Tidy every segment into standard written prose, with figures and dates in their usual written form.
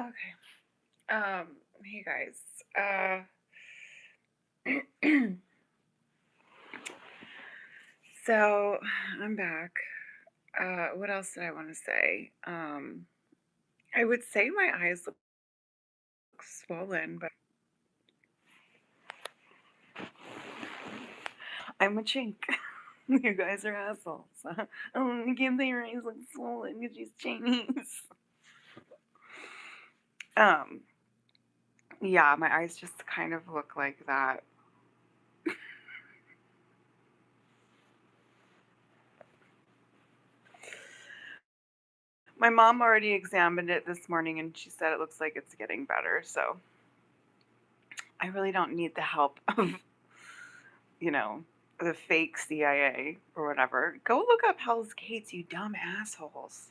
Okay. Hey guys. So I'm back. What else did I want to say? I would say my eyes look swollen, but I'm a chink. You guys are assholes. Oh, I can't say your eyes look swollen because she's Chinese. Um, yeah, my eyes just kind of look like that. My mom already examined it this morning and she said it looks like it's getting better. So I really don't need the help of, you know, the fake CIA or whatever. Go look up Hell's Gates, you dumb assholes.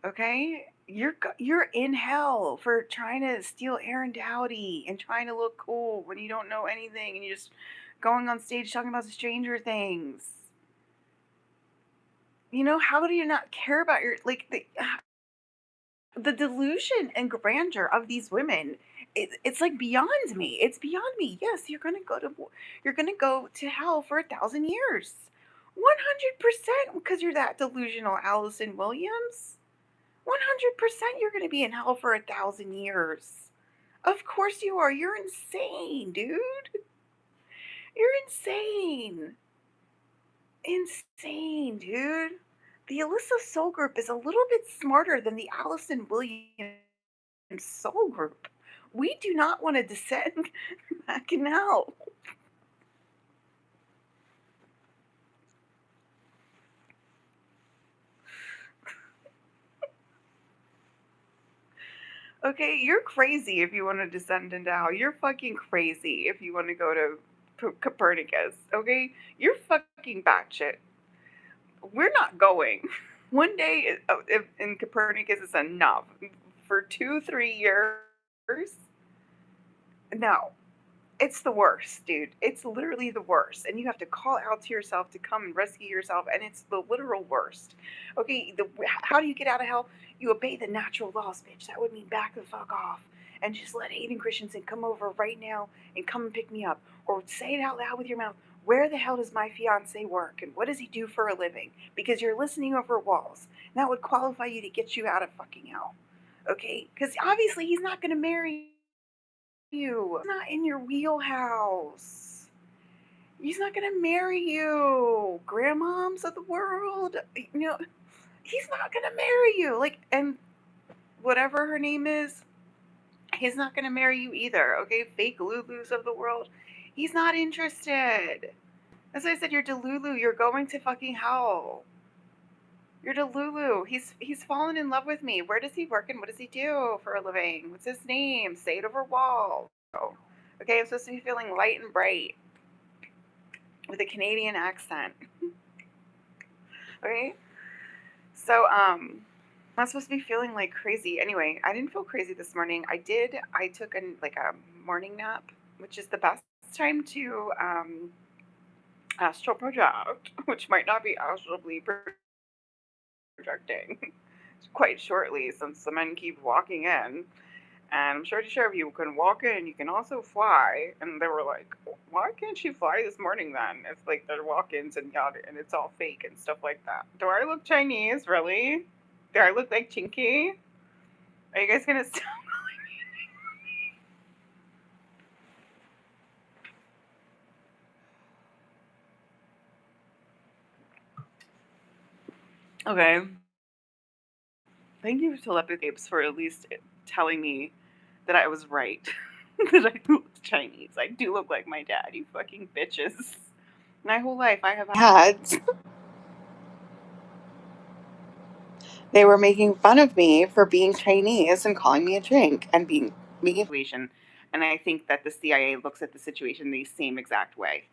Okay? You're in hell for trying to steal Aaron Dowdy and trying to look cool when you don't know anything and you're just going on stage talking about Stranger Things. How do you not care about your like the delusion and grandeur of these women? It's like beyond me. It's beyond me. Yes, you're gonna go to hell for 1,000 years. 100% because you're that delusional, Allison Williams. 100% you're gonna be in hell for 1,000 years. Of course you are. You're insane, dude. You're insane. Insane, dude. The Alyssa Soul Group is a little bit smarter than the Allison Williams Soul Group. We do not want to descend back in hell. Okay, you're crazy if you want to descend into hell. You're fucking crazy if you want to go to Copernicus. Okay, you're fucking batshit. We're not going. One day in Copernicus is enough. For 2, 3 years, no. It's the worst, dude. It's literally the worst. And you have to call out to yourself to come and rescue yourself, and it's the literal worst. Okay, how do you get out of hell? You obey the natural laws, bitch. That would mean back the fuck off and just let Hayden Christensen come over right now and come and pick me up. Or say it out loud with your mouth. Where the hell does my fiance work and what does he do for a living? Because you're listening over walls. And that would qualify you to get you out of fucking hell. Okay? Because obviously he's not going to marry you. It's not in your wheelhouse. He's not gonna marry you. Grandmoms of the world. He's not gonna marry you. And whatever her name is, he's not gonna marry you either. Okay, fake Lulus of the world. He's not interested. As I said, you're Delulu. You're going to fucking hell. You're Delulu. He's fallen in love with me. Where does he work and what does he do for a living? What's his name? Say it over wall. Okay, I'm supposed to be feeling light and bright with a Canadian accent. Okay, so I'm supposed to be feeling like crazy. Anyway, I didn't feel crazy this morning. I took a morning nap, which is the best time to astral project, which might not be astrally projecting quite shortly since the men keep walking in. And I'm sure if you can walk in, you can also fly. And they were like, why can't she fly this morning then? If like they're walk-ins and yada and it's all fake and stuff like that. Do I look Chinese, really? Do I look like Chinky? Are you guys gonna stop? Okay. Thank you to Telepathy Apes for at least telling me that I was right. That I look Chinese. I do look like my dad, you fucking bitches. My whole life I have had. They were making fun of me for being Chinese and calling me a drink and being making situation. And I think that the CIA looks at the situation the same exact way.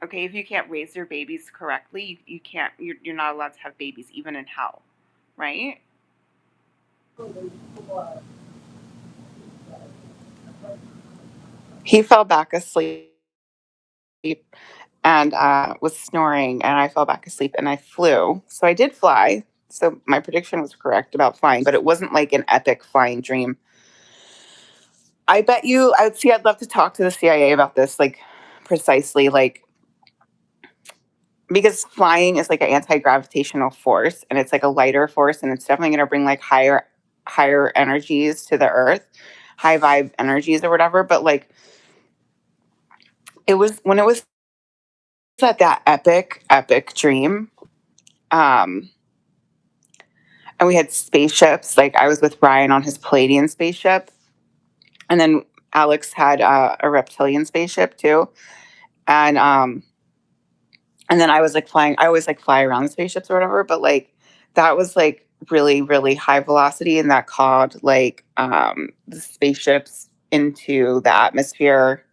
Okay, if you can't raise your babies correctly, you can't. You're not allowed to have babies, even in hell, right? He fell back asleep and was snoring, and I fell back asleep and I flew. So I did fly. So my prediction was correct about flying, but it wasn't like an epic flying dream. I bet you I would see I'd love to talk to the CIA about this, like precisely like because flying is like an anti-gravitational force and it's like a lighter force and it's definitely gonna bring like higher energies to the earth, high vibe energies or whatever. But like it was when it was at that epic dream, um, and we had spaceships, like I was with Ryan on his Palladian spaceship, and then Alex had a reptilian spaceship too. And and then I was like flying. I always like fly around the spaceships or whatever, but like that was like really high velocity, and that called like the spaceships into the atmosphere,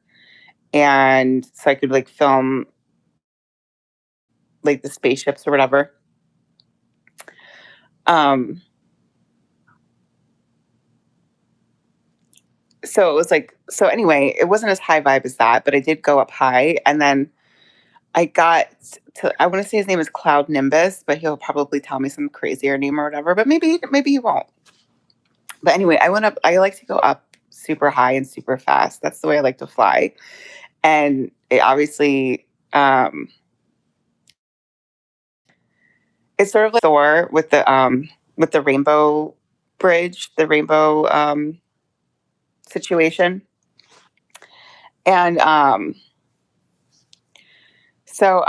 and so I could like film like the spaceships or whatever. Um, so it was like so anyway, it wasn't as high vibe as that, but I did go up high, and then I got to I want to say his name is Cloud Nimbus, but he'll probably tell me some crazier name or whatever. But maybe he won't. But anyway, I went up. I like to go up super high and super fast. That's the way I like to fly. And it obviously, it's sort of like Thor with the rainbow bridge, the rainbow situation. And so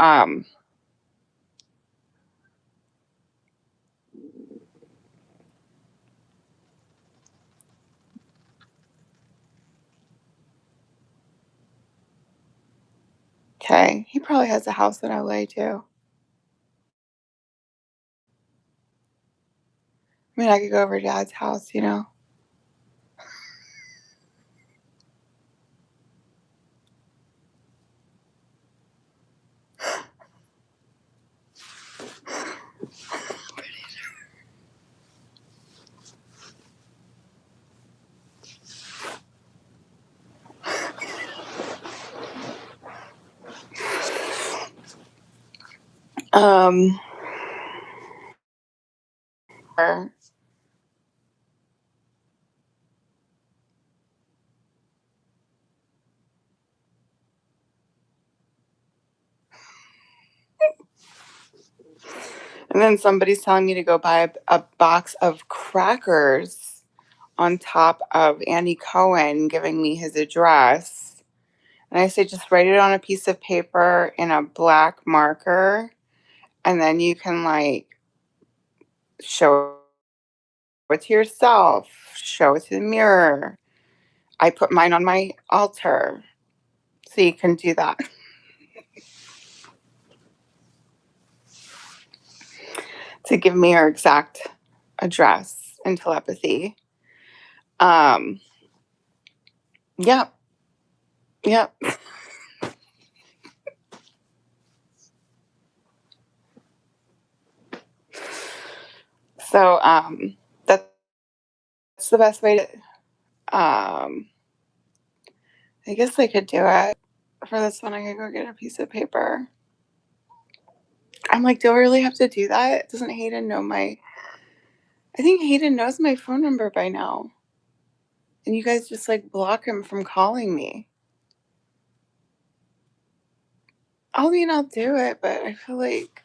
okay, he probably has a house in LA too. I mean, I could go over to Dad's house, you know. Um, and then somebody's telling me to go buy a box of crackers on top of Andy Cohen giving me his address. And I say, just write it on a piece of paper in a black marker, and then you can like show it to yourself, show it to the mirror. I put mine on my altar, so you can do that to give me your exact address and telepathy. Um, yep, yep. So that's the best way to. I guess I could do it for this one. I could go get a piece of paper. I'm like, do I really have to do that? Doesn't Hayden know my? I think Hayden knows my phone number by now, and you guys just like block him from calling me. I mean, I'll do it, but I feel like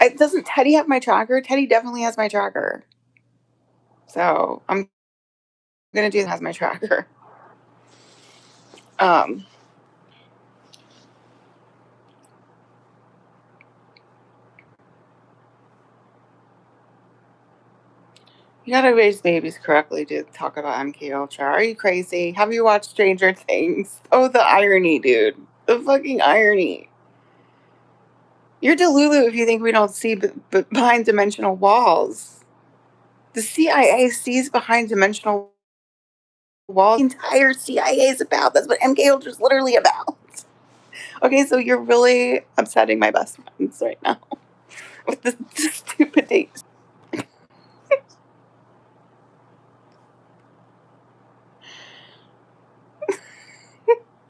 I doesn't Teddy have my tracker? Teddy definitely has my tracker, so I'm gonna do that has my tracker. Um, you gotta raise babies correctly to talk about MK Ultra. Are you crazy? Have you watched Stranger Things? Oh, the irony, dude. The fucking irony. You're Delulu if you think we don't see behind dimensional walls. The CIA sees behind dimensional walls. The entire CIA is about. That's what MK Ultra is literally about. Okay, so you're really upsetting my best friends right now with this stupid date.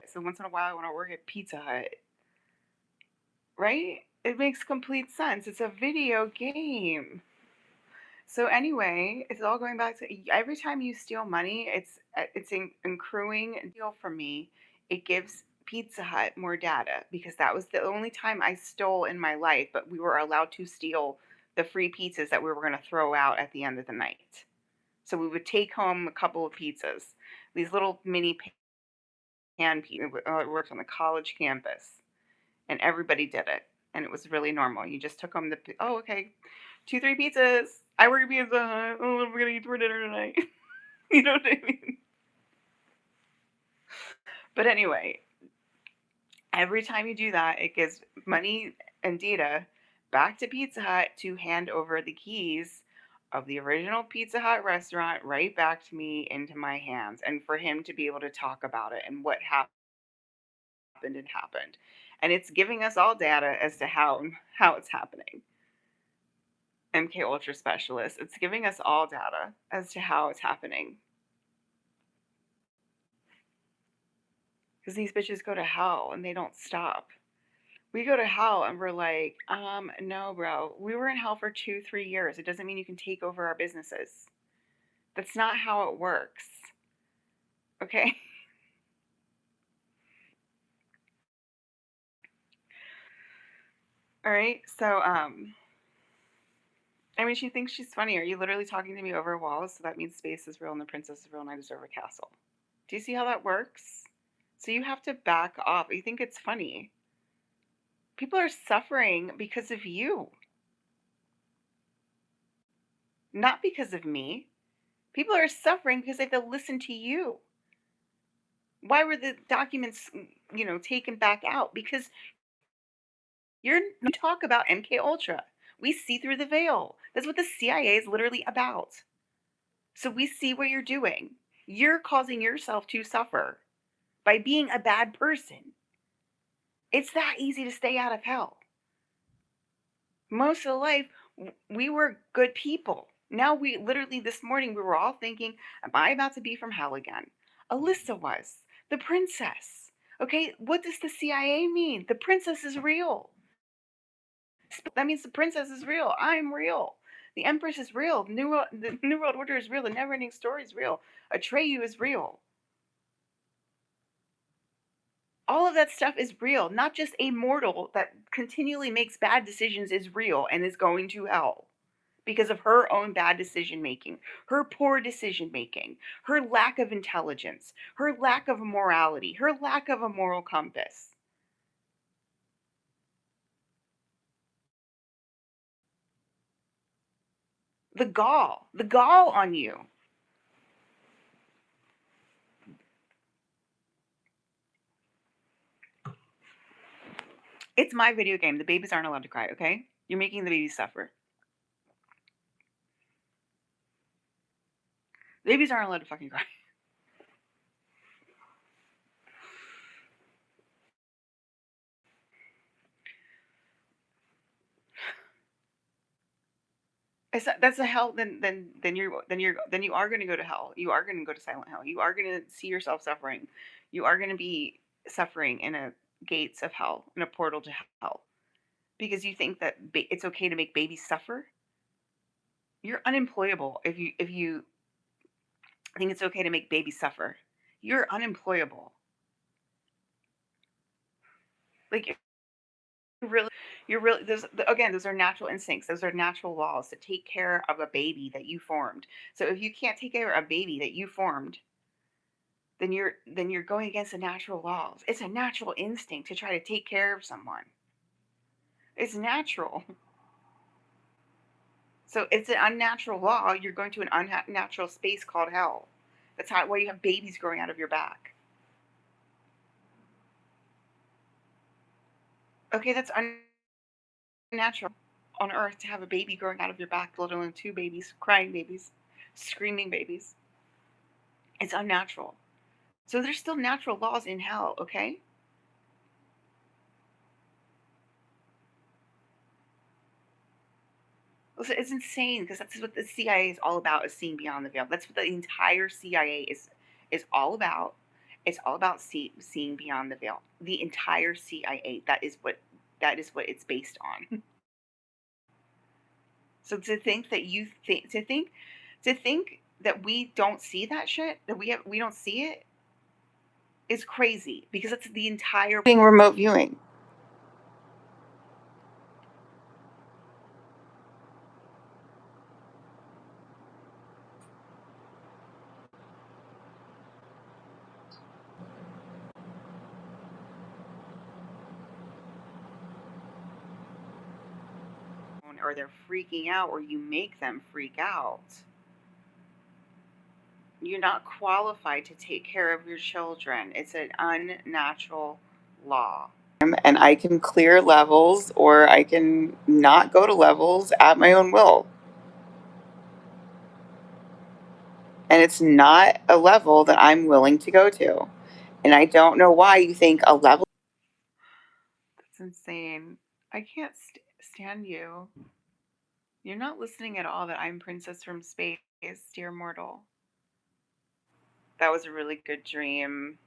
So once in a while, I want to work at Pizza Hut, right? It makes complete sense. It's a video game. So anyway, it's all going back to every time you steal money, it's accruing a deal for me. It gives Pizza Hut more data because that was the only time I stole in my life, but we were allowed to steal the free pizzas that we were going to throw out at the end of the night. So we would take home a couple of pizzas, these little mini pan pizzas. It worked on the college campus, and everybody did it, and it was really normal. You just took home oh, okay, 2, 3 pizzas. I work at Pizza Hut. Oh, what we're gonna eat for dinner tonight. You know what I mean? But anyway, every time you do that, it gives money and data back to Pizza Hut to hand over the keys of the original Pizza Hut restaurant right back to me into my hands, and for him to be able to talk about it and what happened. And it's giving us all data as to how it's happening. MK Ultra specialist. It's giving us all data as to how it's happening. Because these bitches go to hell and they don't stop. We go to hell and we're like, no, bro. We were in hell for 2, 3 years. It doesn't mean you can take over our businesses. That's not how it works. Okay? All right. So, I mean, she thinks she's funny. Are you literally talking to me over a wall? So that means space is real and the princess is real and I deserve a castle. Do you see how that works? So you have to back off. You think it's funny. People are suffering because of you, not because of me. People are suffering because they have to listen to you. Why were the documents, taken back out? Because you talk about MK Ultra. We see through the veil. That's what the CIA is literally about. So we see what you're doing. You're causing yourself to suffer by being a bad person. It's that easy to stay out of hell. Most of the life, we were good people. Now we literally this morning we were all thinking, am I about to be from hell again? Alyssa was the princess. Okay, what does the CIA mean? The princess is real. That means the princess is real. I'm real. The Empress is real. The New World Order is real. The Neverending Story is real. Atreyu is real. All of that stuff is real. Not just a mortal that continually makes bad decisions is real and is going to hell because of her own bad decision making, her poor decision making, her lack of intelligence, her lack of morality, her lack of a moral compass. The gall on you. It's my video game. The babies aren't allowed to cry, okay? You're making the babies suffer. The babies aren't allowed to fucking cry. That's a hell. Then you are going to go to hell. You are going to go to silent hell. You are going to see yourself suffering. You are going to be suffering in a gates of hell, in a portal to hell, because you think that it's okay to make babies suffer. You're unemployable if you think it's okay to make babies suffer. You're unemployable. Like really, you're really those again. Those are natural instincts. Those are natural laws to take care of a baby that you formed. So if you can't take care of a baby that you formed, then you're going against the natural laws. It's a natural instinct to try to take care of someone. It's natural. So it's an unnatural law. You're going to an unnatural space called hell. That's why you have babies growing out of your back. Okay, that's unnatural on Earth to have a baby growing out of your back, let alone two babies, crying babies, screaming babies. It's unnatural. So there's still natural laws in hell, okay? It's insane because that's what the CIA is all about, is seeing beyond the veil. That's what the entire CIA is all about. It's all about seeing beyond the veil. The entire CIA. That is what it's based on. So to think that to think that we don't see that shit, that we don't see it, is crazy because that's the entire being remote viewing. Or they're freaking out, or you make them freak out. You're not qualified to take care of your children. It's an unnatural law. And I can clear levels or I can not go to levels at my own will. And it's not a level that I'm willing to go to. And I don't know why you think a level. That's insane. I can't stand you. You're not listening at all that I'm Princess from Space, dear mortal. That was a really good dream.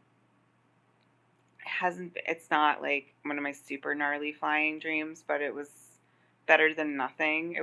It's not like one of my super gnarly flying dreams, but it was better than nothing. It